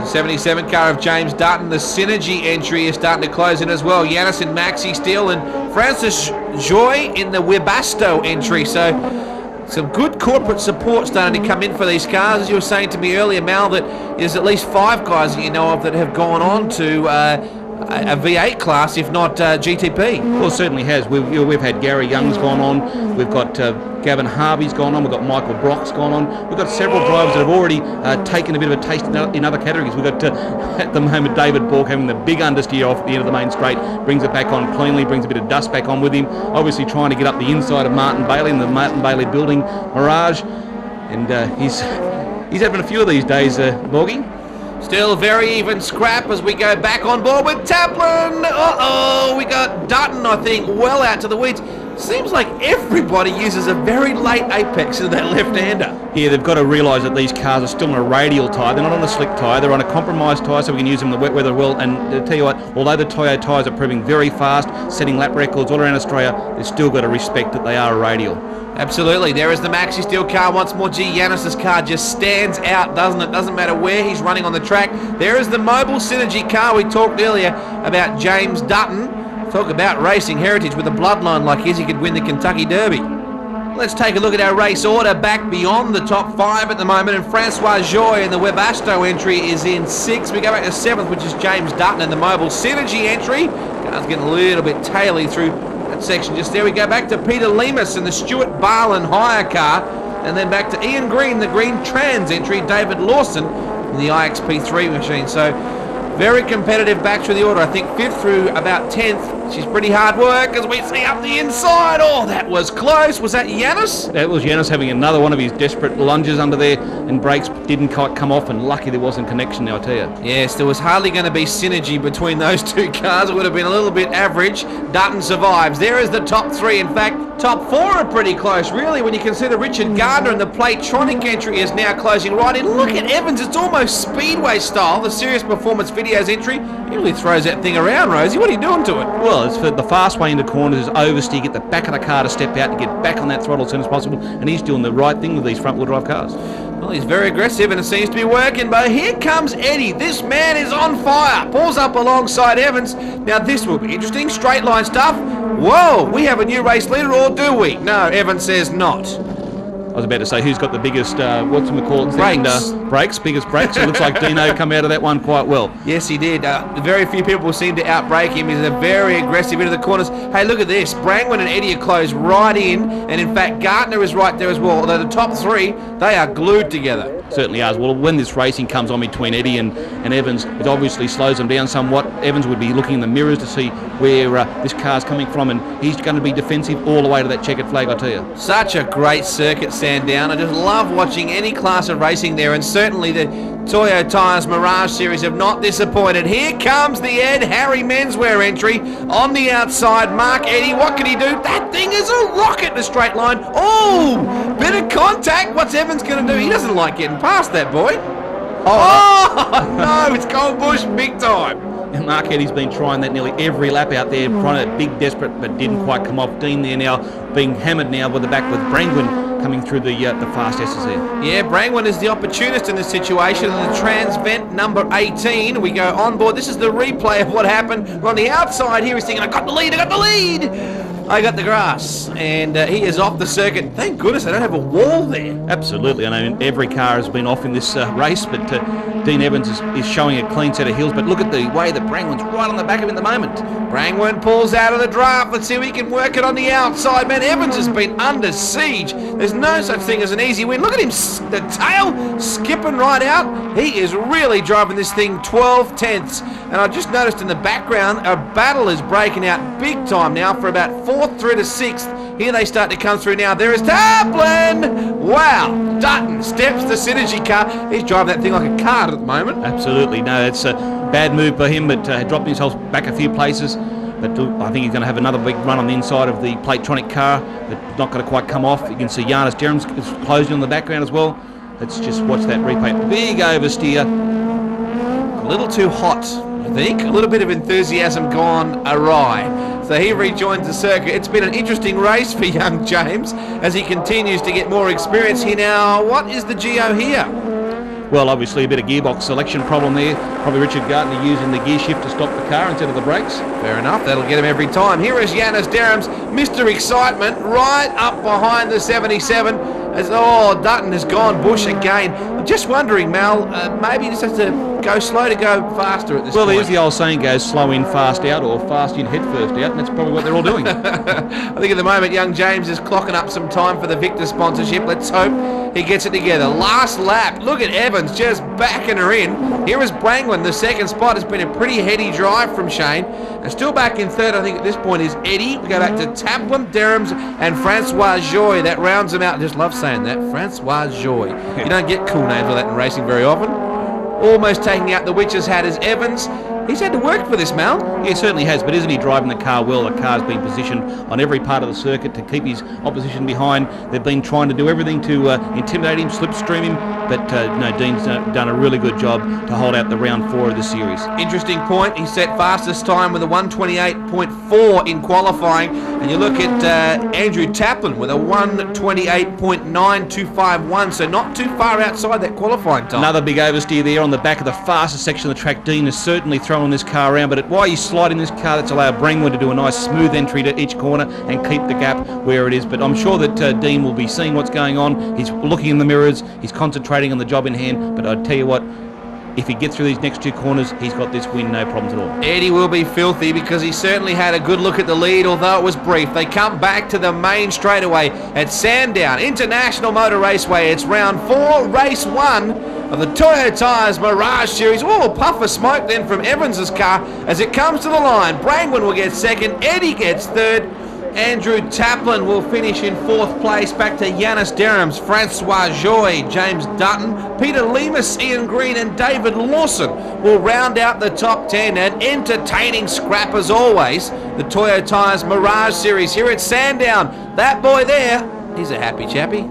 77 car of James Dutton. The Synergy entry is starting to close in as well. Yanis and Maxi Steele and Francis Joy in the Webasto entry. So some good corporate support starting to come in for these cars. As you were saying to me earlier, Mal, that there's at least 5 guys that you know of that have gone on to a V8 class, if not GTP. Well, it certainly has. We've had Gary Young's gone on. We've got Gavin Harvey's gone on. We've got Michael Brock's gone on. We've got several drivers that have already taken a bit of a taste in other categories. We've got at the moment David Bork having the big understeer off the end of the main straight, brings it back on cleanly, brings a bit of dust back on with him. Obviously trying to get up the inside of Martin Bailey in the Martin Bailey building Mirage, and he's having a few of these days, Borgie. Still very even scrap as we go back on board with Taplin. Uh-oh, we got Dutton, I think, well out to the weeds. Seems like everybody uses a very late apex of that left-hander. Yeah, they've got to realise that these cars are still on a radial tyre. They're not on a slick tyre. They're on a compromised tyre, so we can use them in the wet weather well. And to tell you what, although the Toyo tyres are proving very fast, setting lap records all around Australia, they've still got to respect that they are a radial. Absolutely. There is the Maxi Steel car once more. Gee, Yanis's car just stands out, doesn't it? Doesn't matter where he's running on the track. There is the Mobile Synergy car. We talked earlier about James Dutton. Talk about racing heritage. With a bloodline like his, he could win the Kentucky Derby. Let's take a look at our race order back beyond the top 5 at the moment. And Francois Joy in the Webasto entry is in 6th. We go back to 7th, which is James Dutton in the Mobile Synergy entry. Car's getting a little bit taily through that section just there. We go back to Peter Lemus in the Stuart Barlin hire car. And then back to Ian Green, the Green Trans entry. David Lawson in the IXP3 machine. So very competitive back through the order. I think 5th through about 10th. She's pretty hard work as we see up the inside. Oh, that was close. Was that Yanis? That was Yanis having another one of his desperate lunges under there, and brakes didn't quite come off, and lucky there wasn't connection now, I tell you. Yes, there was hardly going to be synergy between those 2 cars. It would have been a little bit average. Dutton survives. There is the top 3. In fact, top 4 are pretty close, really, when you consider Richard Gardner and the Playtronic entry is now closing right in. Look at Evans. It's almost Speedway style. The Serious Performance Videos entry usually throws that thing around, Rosie. What are you doing to it? Well, it's for the fast way into corners is oversteer, get the back of the car to step out to get back on that throttle as soon as possible, and he's doing the right thing with these front-wheel drive cars. Well, he's very aggressive and it seems to be working, but here comes Eddie. This man is on fire. Pulls up alongside Evans. Now this will be interesting. Straight line stuff. Whoa, we have a new race leader, or do we? No, Evans says not. I was about to say, who's got the biggest, brakes? Biggest brakes. It looks like Dino come out of that one quite well. Yes, he did. Very few people seem to outbrake him. He's a very aggressive into the corners. Hey, look at this. Brangwyn and Eddie are closed right in, and in fact, Gardner is right there as well. Although the top 3, they are glued together. Certainly are. Well, when this racing comes on between Eddie and Evans, it obviously slows them down somewhat. Evans would be looking in the mirrors to see where this car's coming from, and he's going to be defensive all the way to that checkered flag, I tell you. Such a great circuit, Sandown. I just love watching any class of racing there, and certainly the Toyo Tyres Mirage Series have not disappointed. Here comes the Ed Harry menswear entry on the outside. Mark Eddy, what can he do? That thing is a rocket in a straight line. Oh, bit of contact. What's Evans going to do? He doesn't like getting past that boy. Oh no, it's Cold Bush big time. And Mark Eddy's been trying that nearly every lap out there, trying to big desperate, but didn't quite come off. Dean there now being hammered now with the back with Brangwyn coming through the fast S's there. Yeah, Brangwyn is the opportunist in this situation, and the Transvent number 18. We go on board. This is the replay of what happened. We're on the outside here. He's thinking, I got the lead. I got the grass, and he is off the circuit. Thank goodness I don't have a wall there. Absolutely. I know every car has been off in this race, but Dean Evans is showing a clean set of heels. But look at the way that Brangwyn's right on the back of him at the moment. Brangwyn pulls out of the draft. Let's see if he can work it on the outside. Man, Evans has been under siege. There's no such thing as an easy win. Look at him, the tail skipping right out. He is really driving this thing 12 tenths. And I just noticed in the background, a battle is breaking out big time now for about 4th through to 6th. Here they start to come through now. There is Taplin. Wow. Dutton steps the Synergy car. He's driving that thing like a cart at the moment. Absolutely. No, it's a bad move for him, but dropped himself back a few places. But I think he's going to have another big run on the inside of the Playtronic car. That's not going to quite come off. You can see Giannis Jerem's closing on the background as well. Let's just watch that replay. Big oversteer. A little too hot, I think. A little bit of enthusiasm gone awry. So he rejoins the circuit. It's been an interesting race for young James as he continues to get more experience here now. What is the geo here? Well, obviously a bit of gearbox selection problem there. Probably Richard Gardner using the gear shift to stop the car instead of the brakes. Fair enough, that'll get him every time. Here is Yanis Derhams, Mr. Excitement, right up behind the 77. As Dutton has gone bush again. I'm just wondering, Mal, maybe he just has to go slow to go faster at this point. Well, there's the old saying goes, slow in, fast out, or fast in, head first out, and that's probably what they're all doing. I think at the moment young James is clocking up some time for the Victor sponsorship. Let's hope he gets it together. Last lap, look at Evans just backing her in. Here is Brangwyn, the second spot. Has been a pretty heady drive from Shane. And still back in third, I think at this point, is Eddie. We go back to Taplin, Derhams, and Francois Joy. That rounds them out. I just love saying that, Francois Joy. You don't get cool names like that in racing very often. Almost taking out the witch's hat is Evans. He's had to work for this, Mal. Yeah, he certainly has, but isn't he driving the car well? The car's been positioned on every part of the circuit to keep his opposition behind. They've been trying to do everything to intimidate him, slipstream him, but no, Dean's done a really good job to hold out the round 4 of the series. Interesting point. He set fastest time with a 1:28.4 in qualifying, and you look at Andrew Taplin with a 1:28.9251, so not too far outside that qualifying time. Another big oversteer there on the back of the fastest section of the track. Dean has certainly thrown this car around, but while he's sliding this car, that's allowed Brangwyn to do a nice smooth entry to each corner and keep the gap where it is. But I'm sure that Dean will be seeing what's going on. He's looking in the mirrors, he's concentrating on the job in hand, but I tell you what, if he gets through these next 2 corners, he's got this win, no problems at all. Eddie will be filthy because he certainly had a good look at the lead, although it was brief. They come back to the main straightaway at Sandown International Motor Raceway. It's round 4, race 1 of the Toyo Tyres Mirage Series. Oh, puff of smoke then from Evans's car as it comes to the line. Brangwyn will get second, Eddie gets third. Andrew Taplin will finish in 4th place. Back to Yanis Derhams, Francois Joy, James Dutton, Peter Lemus, Ian Green and David Lawson will round out the top 10. An entertaining scrap as always. The Toyo Tyres Mirage Series here at Sandown. That boy there, he's a happy chappy.